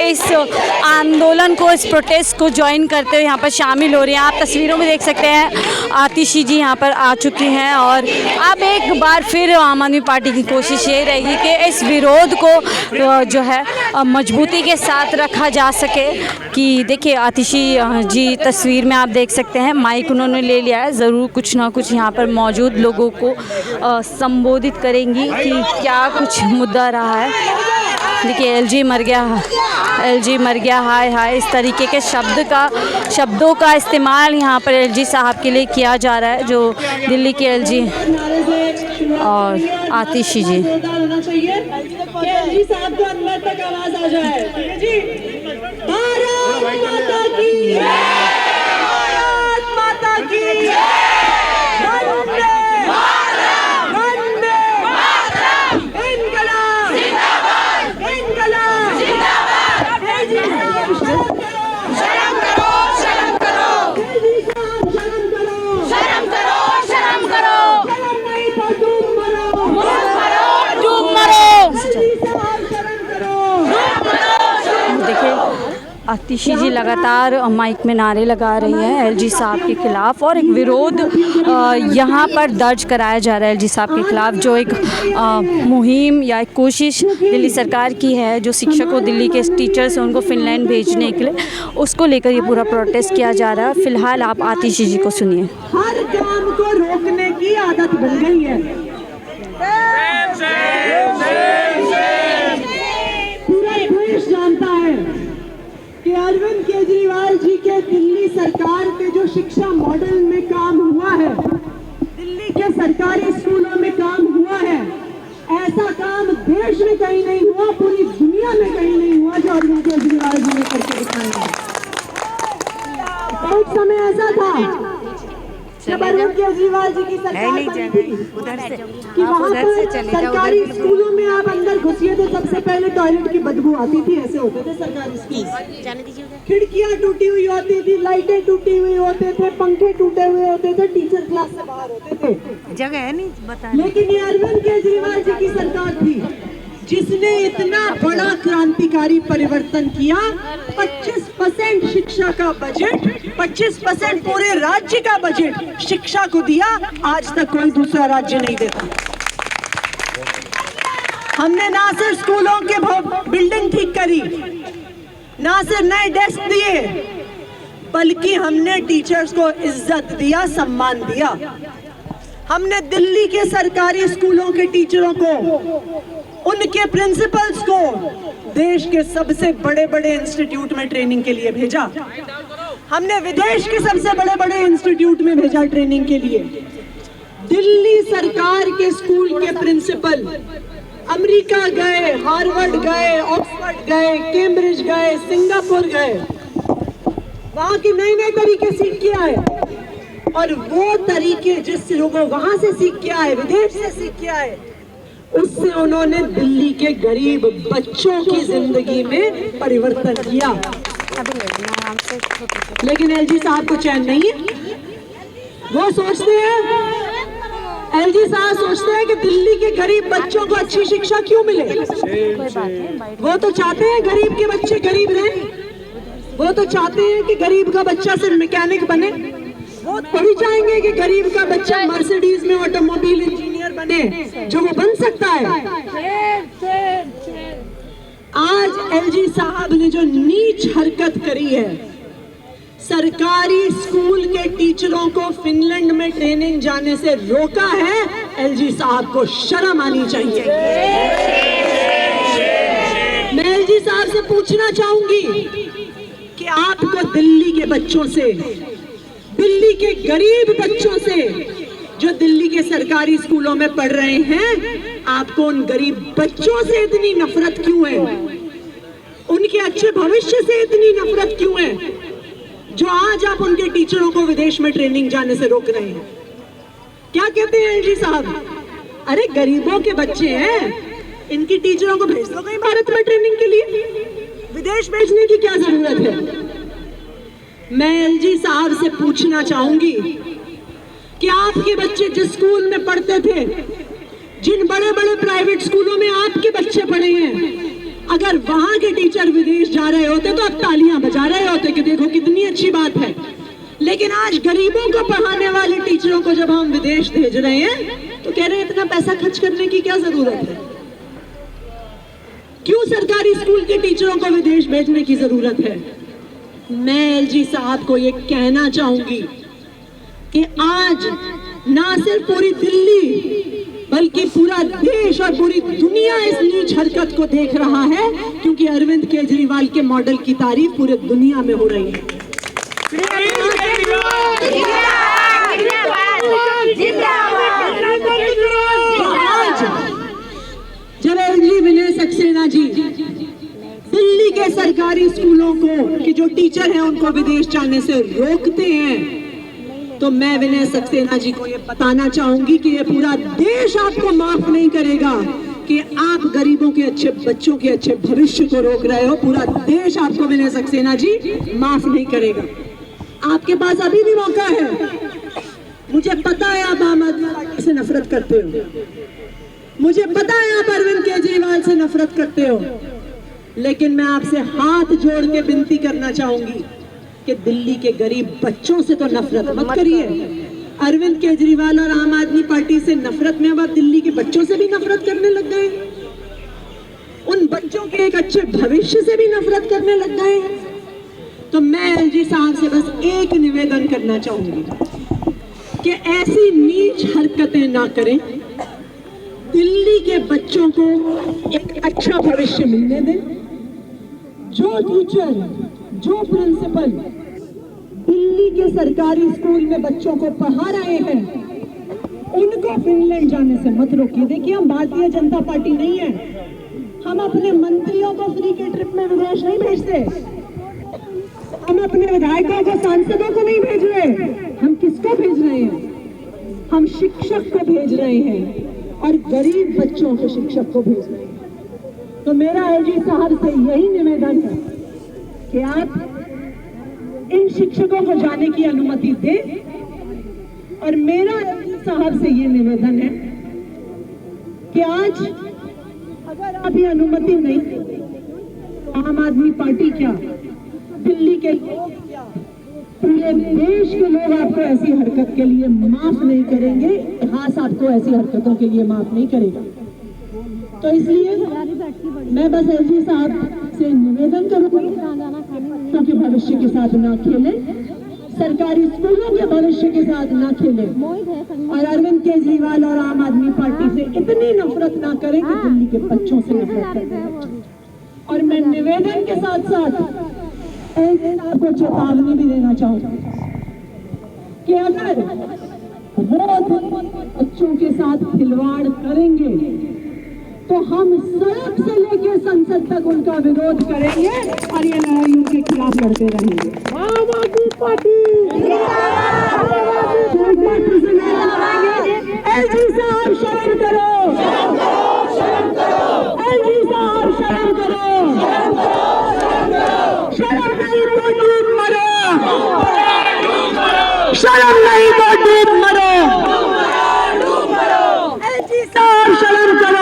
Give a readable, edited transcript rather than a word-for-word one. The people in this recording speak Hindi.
इस आंदोलन को, इस प्रोटेस्ट को ज्वाइन करते हुए यहाँ पर शामिल हो रही हैं। आप तस्वीरों में देख सकते हैं आतिशी जी यहाँ पर आ चुकी हैं और अब एक बार फिर आम आदमी पार्टी की कोशिश ये रहेगी कि इस विरोध को जो है मजबूती के साथ रखा जा सके। कि देखिए आतिशी जी तस्वीर में आप देख सकते हैं, माइक उन्होंने ले लिया है, ज़रूर कुछ ना कुछ यहाँ पर मौजूद लोगों को संबोधित करेंगी कि क्या कुछ मुद्दा रहा है। देखिए एलजी मर गया, एलजी मर गया, हाय हाय, इस तरीके के शब्दों का इस्तेमाल यहाँ पर एलजी साहब के लिए किया जा रहा है, जो दिल्ली के एलजी और आतिशी जी। एलजी साहब को अंदर तक आवाज आ जाए। भारत माता की, भारत माता की, आतिशी जी लगातार माइक में नारे लगा रही हैं एलजी साहब के खिलाफ और एक विरोध यहाँ पर दर्ज कराया जा रहा है एलजी साहब के खिलाफ, जो एक मुहिम या एक कोशिश दिल्ली सरकार की है, जो शिक्षकों, दिल्ली के टीचर्स हैं उनको फिनलैंड भेजने के लिए, उसको लेकर ये पूरा प्रोटेस्ट किया जा रहा है। फिलहाल आप आतिशी जी को सुनिए। हर काम को रोकने की आदत बन गई है, पूरा देश जानता है कि अरविंद केजरीवाल जी के दिल्ली सरकार के जो शिक्षा मॉडल में काम हुआ है, दिल्ली के सरकारी स्कूलों में काम हुआ है, ऐसा काम देश में कहीं नहीं हुआ, पूरी दुनिया में कहीं नहीं हुआ जो अरविंद केजरीवाल जी ने करके दिखाया। बहुत समय ऐसा था जब अरविंद केजरीवाल जी की सरकार कि वहाँ पर सरकारी स्कूलों में आप अंदर घुसिए तो सबसे पहले टॉयलेट की बदबू आती थी, ऐसे होते थे सरकारी स्कूल। खिड़कियाँ टूटी हुई होती थी, लाइटें टूटी हुई होते थे, पंखे टूटे हुए होते थे, टीचर क्लास से बाहर होते थे, जगह है नहीं बता। लेकिन ये अरविंद केजरीवाल जी की सरकार थी जिसने इतना बड़ा क्रांतिकारी परिवर्तन किया। 25% शिक्षा का बजट, 25% पूरे राज्य का बजट शिक्षा को दिया, आज तक कोई दूसरा राज्य नहीं देता। हमने ना सिर्फ स्कूलों के बिल्डिंग ठीक करी, ना सिर्फ नए डेस्क दिए, बल्कि हमने टीचर्स को इज्जत दिया, सम्मान दिया। हमने दिल्ली के सरकारी स्कूलों के टीचरों को, उनके प्रिंसिपल्स को देश के सबसे बड़े बड़े इंस्टीट्यूट में ट्रेनिंग के लिए भेजा। हमने विदेश के सबसे बड़े बड़े इंस्टीट्यूट में भेजा ट्रेनिंग के लिए। दिल्ली सरकार के स्कूल के प्रिंसिपल अमेरिका गए, हार्वर्ड गए, ऑक्सफोर्ड गए, कैम्ब्रिज गए, सिंगापुर गए, वहां के नए नए तरीके सीख के आए, और वो तरीके जिस लोगों वहां से सीख के आए, विदेश से सीख के आए, उससे उन्होंने दिल्ली के गरीब बच्चों की जिंदगी में परिवर्तन किया। लेकिन एलजी साहब को चैन नहीं है। वो सोचते हैं, एलजी साहब सोचते हैं कि दिल्ली के गरीब बच्चों को अच्छी शिक्षा क्यों मिले। वो तो चाहते हैं गरीब के बच्चे गरीब रहें, वो तो चाहते हैं कि गरीब का बच्चा सिर्फ मैकेनिक बने, वो थोड़ी चाहेंगे कि गरीब का बच्चा मर्सिडीज में ऑटोमोबाइल इंजीनियर बने, जो वो बन सकता है। आज एलजी साहब ने जो नीच हरकत करी है, सरकारी स्कूल के टीचरों को फिनलैंड में ट्रेनिंग जाने से रोका है, एलजी साहब को शर्म आनी चाहिए। मैं एलजी साहब से पूछना चाहूंगी कि आपको दिल्ली के बच्चों से, दिल्ली के गरीब बच्चों से जो दिल्ली के सरकारी स्कूलों में पढ़ रहे हैं, आपको उन गरीब बच्चों से इतनी नफरत क्यों है? उनके अच्छे भविष्य से इतनी नफरत क्यों है, जो आज आप उनके टीचरों को विदेश में ट्रेनिंग जाने से रोक रहे हैं? क्या कहते हैं एलजी साहब? अरे गरीबों के बच्चे हैं, इनकी टीचरों को भेज दो कहीं भारत में ट्रेनिंग के लिए, विदेश भेजने की क्या जरूरत है? मैं एलजी साहब से पूछना चाहूंगी कि आपके बच्चे जिस स्कूल में पढ़ते थे, जिन बड़े बड़े प्राइवेट स्कूलों में आपके बच्चे पढ़े हैं, अगर वहां के टीचर विदेश जा रहे होते तो आप तालियां बजा रहे होते कि देखो कितनी अच्छी बात है। लेकिन आज गरीबों को पढ़ाने वाले टीचरों को जब हम विदेश भेज रहे हैं तो कह रहे हैं इतना पैसा खर्च करने की क्या जरूरत है? क्यों सरकारी स्कूल के टीचरों को विदेश भेजने की जरूरत है? मैं एलजी साहब को ये कहना चाहूंगी कि आज ना सिर्फ पूरी दिल्ली बल्कि पूरा देश और पूरी दुनिया इस नीच हरकत को देख रहा है, क्योंकि अरविंद केजरीवाल के मॉडल की तारीफ पूरी दुनिया में हो रही है। जब एलजी विनय सक्सेना जी दिल्ली के सरकारी स्कूलों को कि जो टीचर हैं उनको विदेश जाने से रोकते हैं, तो मैं विनय सक्सेना जी को ये बताना चाहूंगी कि ये पूरा देश आपको माफ नहीं करेगा कि आप गरीबों के अच्छे बच्चों के अच्छे भविष्य को रोक रहे हो। पूरा देश आपको विनय सक्सेना जी माफ नहीं करेगा। आपके पास अभी भी मौका है। मुझे पता है आप आम आदमी पार्टी से नफरत करते हो, मुझे पता है आप अरविंद केजरीवाल से नफरत करते हो, लेकिन मैं आपसे हाथ जोड़ के विनती करना चाहूंगी कि दिल्ली के गरीब बच्चों से तो नफरत मत करिए। अरविंद केजरीवाल और आम आदमी पार्टी से नफरत में अब आप दिल्ली के बच्चों से भी नफरत करने लग गए, उन बच्चों के एक अच्छे भविष्य से भी नफरत करने लग गए। तो मैं एलजी साहब से बस एक निवेदन करना चाहूंगी कि ऐसी नीच हरकतें ना करें, दिल्ली के बच्चों को एक अच्छा भविष्य मिलने दें। जो टीचर, जो प्रिंसिपल दिल्ली के सरकारी स्कूल में बच्चों को पढ़ा रहे हैं, उनको फिनलैंड जाने से मत रोकिए। देखिए, हम भारतीय जनता पार्टी नहीं है, हम अपने मंत्रियों को फ्री के ट्रिप में विदेश नहीं भेजते, हम अपने विधायकों को, सांसदों को नहीं भेज रहे। हम किसको भेज रहे हैं? हम शिक्षक को भेज रहे हैं, और गरीब बच्चों को शिक्षक को भेज रहे हैं। तो मेरा एलजी साहब से यही निवेदन है कि आप इन शिक्षकों को जाने की अनुमति दें, और मेरा एलजी साहब से ये निवेदन है कि आज अगर आप ये अनुमति नहीं देते, आम आदमी पार्टी क्या, दिल्ली के लोग क्या, पूरे देश के लोग आपको ऐसी हरकत के लिए माफ नहीं करेंगे। इतिहास आपको ऐसी हरकतों के लिए माफ नहीं करेगा। तो इसलिए मैं बस एलजी साहब से निवेदन करूंगी, क्योंकि भविष्य के साथ ना खेलें, सरकारी स्कूलों के भविष्य के साथ ना खेलें, और अरविंद केजरीवाल और आम आदमी पार्टी से इतनी नफरत ना करें कि दिल्ली के बच्चों से नफरत करें। और मैं निवेदन के साथ साथ आपको चेतावनी भी देना चाहूंगा कि अगर वो बच्चों के साथ खिलवाड़ करेंगे तो हम सड़क से लेकर संसद तक उनका विरोध करेंगे और ये लड़ाई उनके खिलाफ लड़ते रहेंगे। आम आदमी पार्टी एलजी साहब शर्म करो, एलजी साहब शर्म करो, शर्म नहीं तो डूब मरो, शर्म नहीं तो डूब मरो, एलजी साहब शर्म करो।